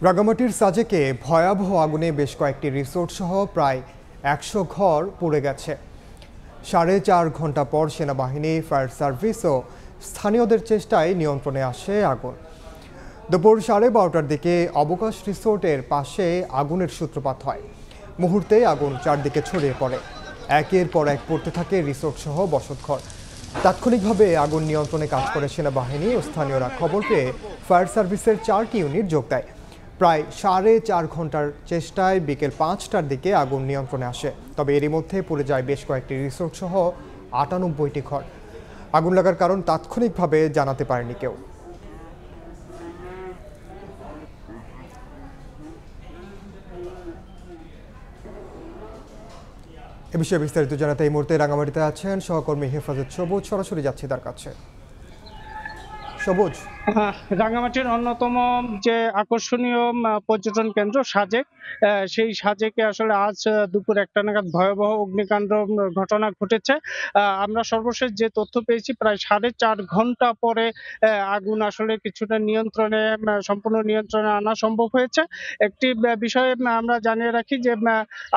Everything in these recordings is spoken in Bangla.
রাঙ্গামাটির সাজেকে ভয়াবহ আগুনে বেশ কয়েকটি রিসোর্ট সহ প্রায় ১০০ ঘর পুড়ে গেছে। ৪.৫ ঘন্টা পর সেনাবাহিনী, ফায়ার সার্ভিস ও স্থানীয়দের চেষ্টায় নিয়ন্ত্রণে আসে আগুন। দুপুর 12:30টার দিকে অবকাশ রিসোর্টের পাশে আগুনের সূত্রপাত হয়। মুহূর্তে আগুন চারদিকে ছড়িয়ে পড়ে। একের পর এক পড়তে থাকে রিসোর্ট সহ বসতঘর। তাৎক্ষণিকভাবে আগুন নিয়ন্ত্রণে কাজ করে সেনাবাহিনী ও স্থানীয়রা। খবর পেয়ে ফায়ার সার্ভিসের ৪টি ইউনিট যোগ দেয়। প্রায় ৪.৫ ঘন্টার চেষ্টায় বিকেল ৫টার দিকে আগুন নিয়ন্ত্রণে আসে। তবে এরই মধ্যে পুড়ে যায় বেশ কয়েকটি রিসোর্ট সহ ৯৮টি ঘর। আগুন লাগার কারণ তাৎক্ষণিকভাবে জানাতে পারেনি কেউ। এ বিষয়ে বিস্তারিত জানাতে এই মুহূর্তে রাঙ্গামাটিতে আছেন সহকর্মী হেফাজত সবুজ। সরাসরি যাচ্ছি তার কাছে। সবুজ, রাঙ্গামাটির অন্যতম যে আকর্ষণীয় পর্যটন কেন্দ্র সাজেক, সেই সাজেকে আসলে আজ দুপুর ১টা নাগাদ ভয়াবহ অগ্নিকাণ্ড ঘটনা ঘটেছে। আমরা সর্বশেষ যে তথ্য পেয়েছি, প্রায় ৪.৫ ঘন্টা পরে আগুন আসলে কিছুটা নিয়ন্ত্রণে, সম্পূর্ণ নিয়ন্ত্রণে আনা সম্ভব হয়েছে। একটি বিষয়ে আমরা জানিয়ে রাখি যে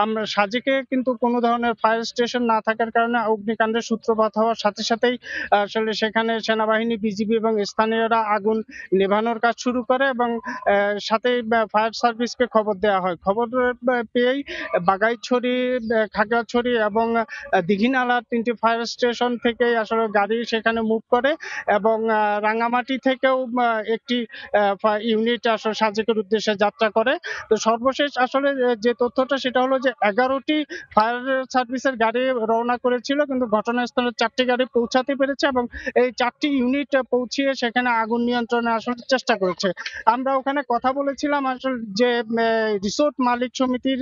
আমরা সাজেকে কিন্তু কোনো ধরনের ফায়ার স্টেশন না থাকার কারণে অগ্নিকাণ্ডের সূত্রপাত হওয়ার সাথে সাথেই আসলে সেখানে সেনাবাহিনী, বিজিবি এবং স্থানীয়রা আগুন নেভানোর কাজ শুরু করে এবং সাথেই ফায়ার সার্ভিসকে খবর দেওয়া হয়। খবর পেয়েই বাগাইছড়ি, খাগড়াছড়ি এবং দীঘিনালার ৩টি ফায়ার স্টেশন থেকে আসলে গাড়ি সেখানে মুভ করে এবং রাঙ্গামাটি থেকেও একটি ইউনিট আসলে সাজেকের উদ্দেশ্যে যাত্রা করে। তো সর্বশেষ আসলে যে তথ্যটা সেটা হলো যে ১১টি ফায়ার সার্ভিসের গাড়ি রওনা করেছিল, কিন্তু ঘটনাস্থলে ৪টি গাড়ি পৌঁছাতে পেরেছে এবং এই ৪টি ইউনিট পৌঁছিয়ে সেখানে আগুন নিয়ন্ত্রণে আসার চেষ্টা করেছে। আমরা ওখানে কথা বলেছিলাম আসলে যে রিসোর্ট মালিক সমিতির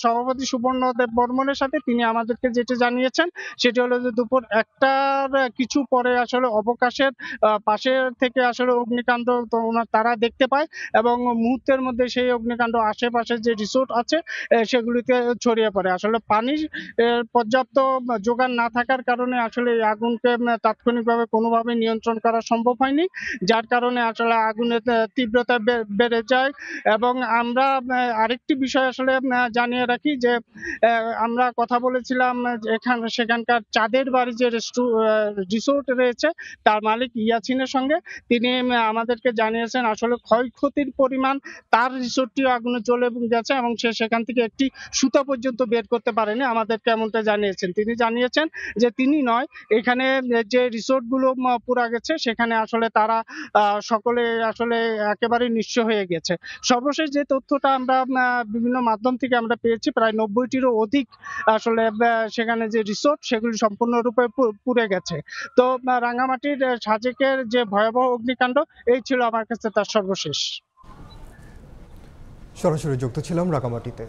সভাপতি সুবর্ণ দেব বর্মনের সাথে। তিনি আমাদেরকে যেটা জানিয়েছেন সেটি হলো যে দুপুর ১টার কিছু পরে আসলে অবকাশের পাশে থেকে আসলে অগ্নিকাণ্ড তারা দেখতে পায় এবং মুহূর্তের মধ্যে সেই অগ্নিকাণ্ড আশেপাশে যে রিসোর্ট আছে সেগুলিতে ছড়িয়ে পড়ে। আসলে পানির পর্যাপ্ত যোগান না থাকার কারণে আসলে এই আগুনকে তাৎক্ষণিকভাবে কোনোভাবে নিয়ন্ত্রণ করা সম্ভব হয়নি, যার কারণে আসলে আগুনের তীব্রতা বেড়ে যায়। এবং আমরা আরেকটি বিষয় আসলে জানিয়ে রাখি যে আমরা কথা বলেছিলাম সেখানকার চাঁদের বাড়ি যে রিসোর্ট রয়েছে তার মালিক ইয়াছিনের সঙ্গে। তিনি আমাদেরকে জানিয়েছেন আসলে ক্ষয়ক্ষতির পরিমাণ তার রিসোর্টটিও আগুনে জ্বলে গেছে এবং সে সেখান থেকে একটি সুতা পর্যন্ত বের করতে পারেনি। আমাদেরকে এমনটা জানিয়েছেন। তিনি জানিয়েছেন যে তিনি নয়, এখানে যে রিসোর্টগুলো পুড়ে গেছে সেখানে আসলে তারা সকলে আসলে একেবারে নিঃস্ব হয়ে গেছে। সর্বশেষ যে তথ্যটা আমরা বিভিন্ন মাধ্যম থেকে আমরা পেয়েছি, প্রায় ৯০টিরও অধিক আসলে সেখানে যে রিসোর্ট সেগুলি সম্পূর্ণরূপে পুড়ে গেছে। তো রাঙ্গামাটির সাজেকের যে ভয়াবহ অগ্নিকাণ্ড, এই ছিল আমার কাছে তার সর্বশেষ। সরাসরি যুক্ত ছিলাম রাঙ্গামাটিতে।